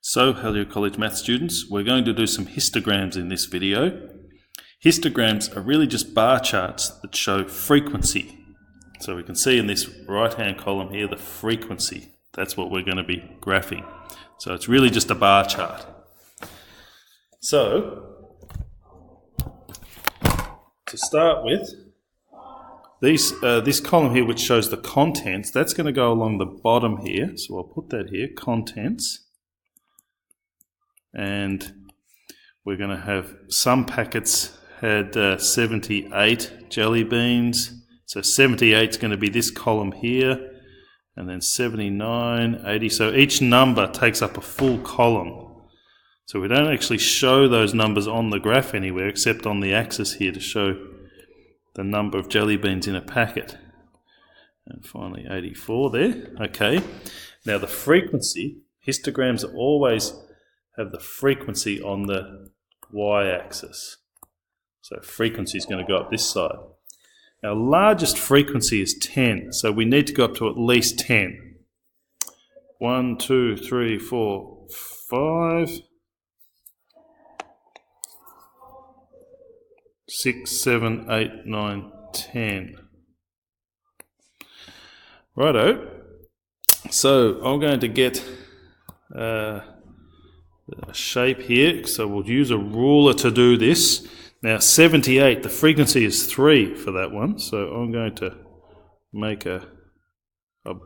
So, hello college math students, we're going to do some histograms in this video. Histograms are really just bar charts that show frequency. So we can see in this right hand column here the frequency. That's what we're going to be graphing. So it's really just a bar chart. So, to start with, this column here which shows the contents, that's going to go along the bottom here. So I'll put that here, contents. And we're going to have some packets had 78 jelly beans. So 78 is going to be this column here, and then 79, 80. So each number takes up a full column. So we don't actually show those numbers on the graph anywhere except on the axis here to show the number of jelly beans in a packet. And finally 84 there. Okay. Now the frequency, histograms always have the frequency on the y-axis. So frequency is going to go up this side. Our largest frequency is 10, so we need to go up to at least 10. 1, 2, 3, 4, 5, 6, 7, 8, 9, 10. Righto. So I'm going to get a shape here, so we'll use a ruler to do this. Now 78, the frequency is 3 for that one, so I'm going to make a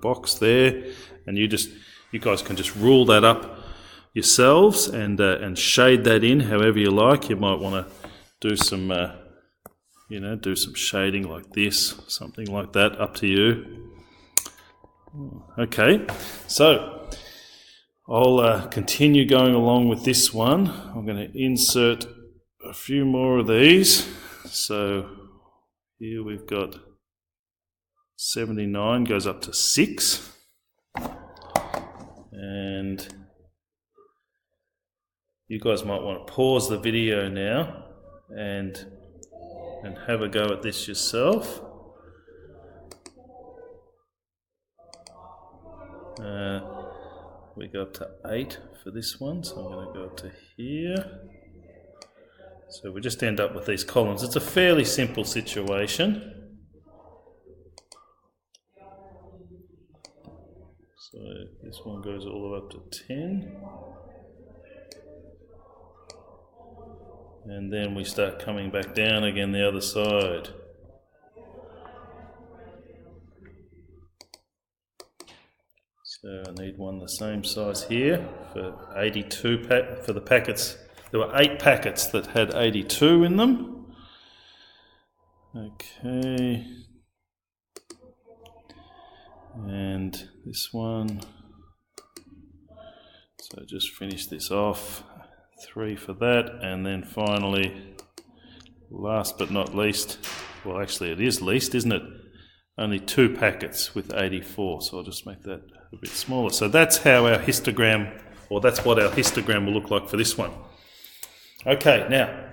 box there, and you guys can just rule that up yourselves and shade that in however you like. You might want to do some do some shading like this, something like that, up to you. Okay, so I'll continue going along with this one. I'm going to insert a few more of these. So here we've got 79 goes up to 6. And you guys might want to pause the video now and have a go at this yourself. We go up to 8 for this one, so I'm going to go up to here. So we just end up with these columns. It's a fairly simple situation. So this one goes all the way up to 10. And then we start coming back down again the other side. So I need one the same size here for 82 for the packets. There were 8 packets that had 82 in them. Okay. And this one. So just finish this off. 3 for that. And then finally, last but not least, well actually it is least, isn't it? Only 2 packets with 84, so I'll just make that a bit smaller. So that's how our histogram, or that's what our histogram will look like for this one. Okay, now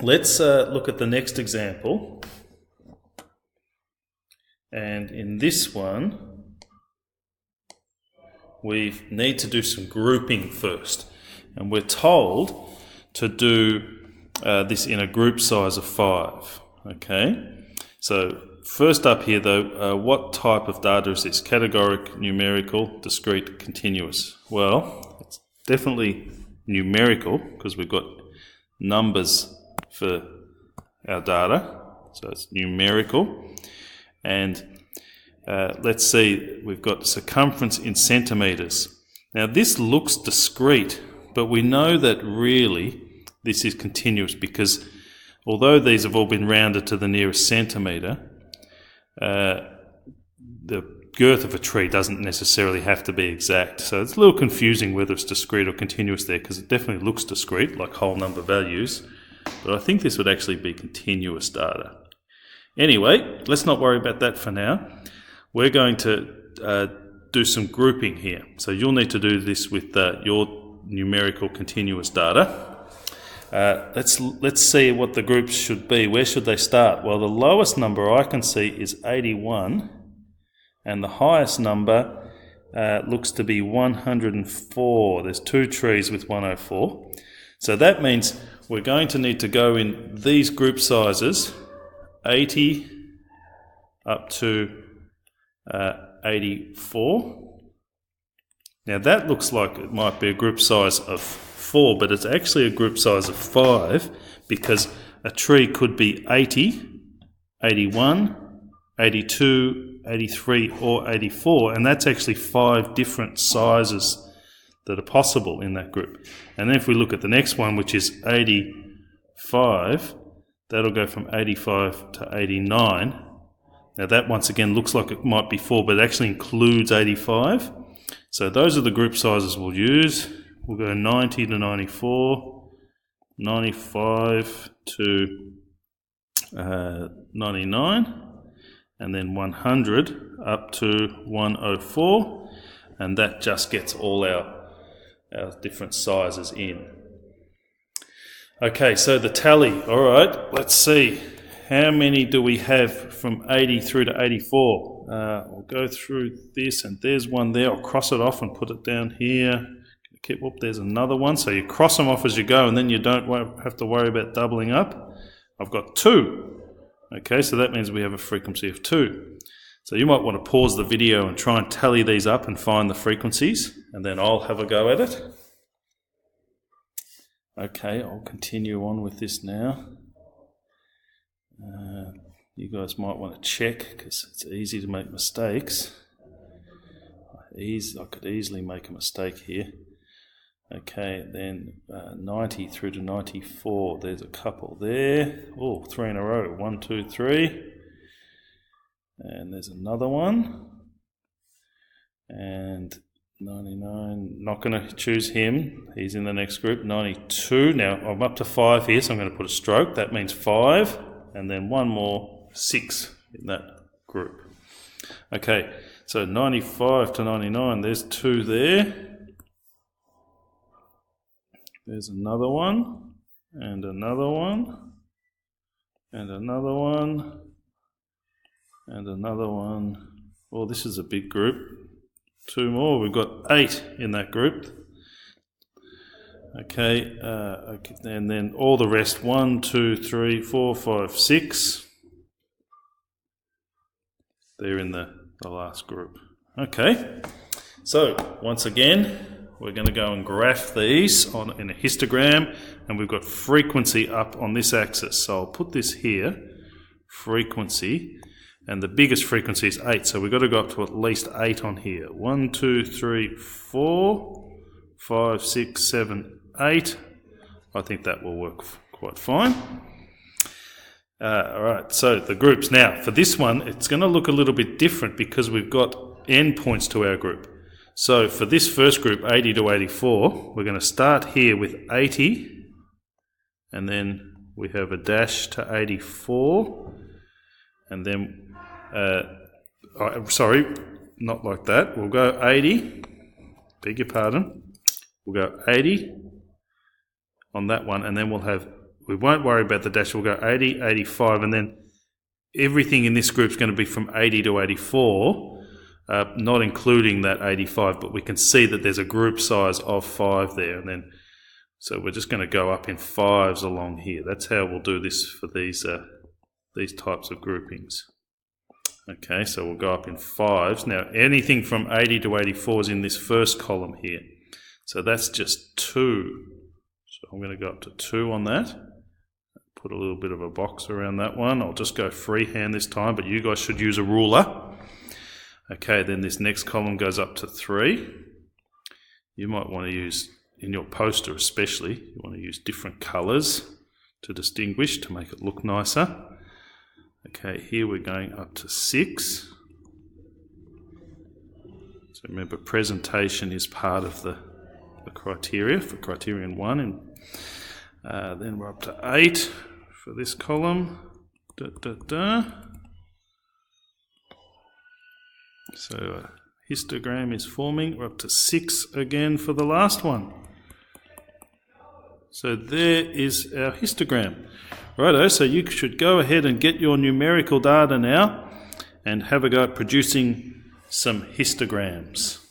let's look at the next example. And in this one, we need to do some grouping first. And we're told to do this in a group size of 5. Okay, so first up here though, what type of data is this? Categoric, numerical, discrete, continuous? Well, it's definitely numerical because we've got numbers for our data, so it's numerical. And let's see, we've got circumference in centimetres. Now this looks discrete, but we know that really this is continuous because although these have all been rounded to the nearest centimetre, the girth of a tree doesn't necessarily have to be exact. So it's a little confusing whether it's discrete or continuous there because it definitely looks discrete, like whole number values. But I think this would actually be continuous data. Anyway, let's not worry about that for now. We're going to do some grouping here. So you'll need to do this with your numerical continuous data. Let's see what the groups should be. Where should they start? Well, the lowest number I can see is 81, and the highest number looks to be 104. There's 2 trees with 104. So that means we're going to need to go in these group sizes, 80 up to 84. Now that looks like it might be a group size of 4, but it's actually a group size of 5, because a tree could be 80, 81, 82, 83 or 84, and that's actually 5 different sizes that are possible in that group. And then if we look at the next one, which is 85, that'll go from 85 to 89. Now that once again looks like it might be 4, but it actually includes 85. So those are the group sizes we'll use. We'll go 90 to 94, 95 to 99, and then 100 up to 104, and that just gets all our different sizes in. Okay, so the tally. All right, let's see. How many do we have from 80 through to 84? I'll go through this, and there's one there. I'll cross it off and put it down here. Whoop, there's another one. So you cross them off as you go, and then you don't have to worry about doubling up. I've got 2. Okay, so that means we have a frequency of 2. So you might want to pause the video and try and tally these up and find the frequencies, and then I'll have a go at it. Okay, I'll continue on with this now. You guys might want to check, because it's easy to make mistakes. I could easily make a mistake here. Okay, then 90 through to 94, there's a couple there. Oh, 3 in a row, 1, 2, 3. And there's another one. And 99, not going to choose him, he's in the next group. 92, now I'm up to 5 here, so I'm going to put a stroke, that means 5. And then one more, 6 in that group. Okay, so 95 to 99, there's 2 there. There's another one, and another one, and another one, and another one. Oh, this is a big group. 2 more, we've got 8 in that group. Okay, and then all the rest, 1, 2, 3, 4, 5, 6. They're in the last group. Okay, so once again, we're going to go and graph these in a histogram, and we've got frequency up on this axis. So I'll put this here, frequency, and the biggest frequency is 8. So we've got to go up to at least 8 on here. 1, 2, 3, 4, 5, 6, 7, 8. I think that will work quite fine. Alright, so the groups. Now, for this one, it's going to look a little bit different because we've got endpoints to our group. So for this first group, 80 to 84, we're going to start here with 80, and then we have a dash to 84, and then, sorry, not like that. We'll go 80, beg your pardon, we'll go 80 on that one, and then we won't worry about the dash, we'll go 80, 85, and then everything in this group is going to be from 80 to 84, not including that 85, but we can see that there's a group size of 5 there, and then so we're just going to go up in 5s along here. That's how we'll do this for these types of groupings. Okay, so we'll go up in 5s. Now anything from 80 to 84 is in this first column here, so that's just 2. So I'm going to go up to 2 on that. Put a little bit of a box around that one. I'll just go freehand this time, but you guys should use a ruler. Okay, then this next column goes up to 3. You might want to use, in your poster especially, you want to use different colours to distinguish, to make it look nicer. Okay, here we're going up to 6. So remember, presentation is part of the criteria for criterion 1. And then we're up to 8 for this column. So a histogram is forming. We're up to 6 again for the last one. So there is our histogram. Righto, so you should go ahead and get your numerical data now and have a go at producing some histograms.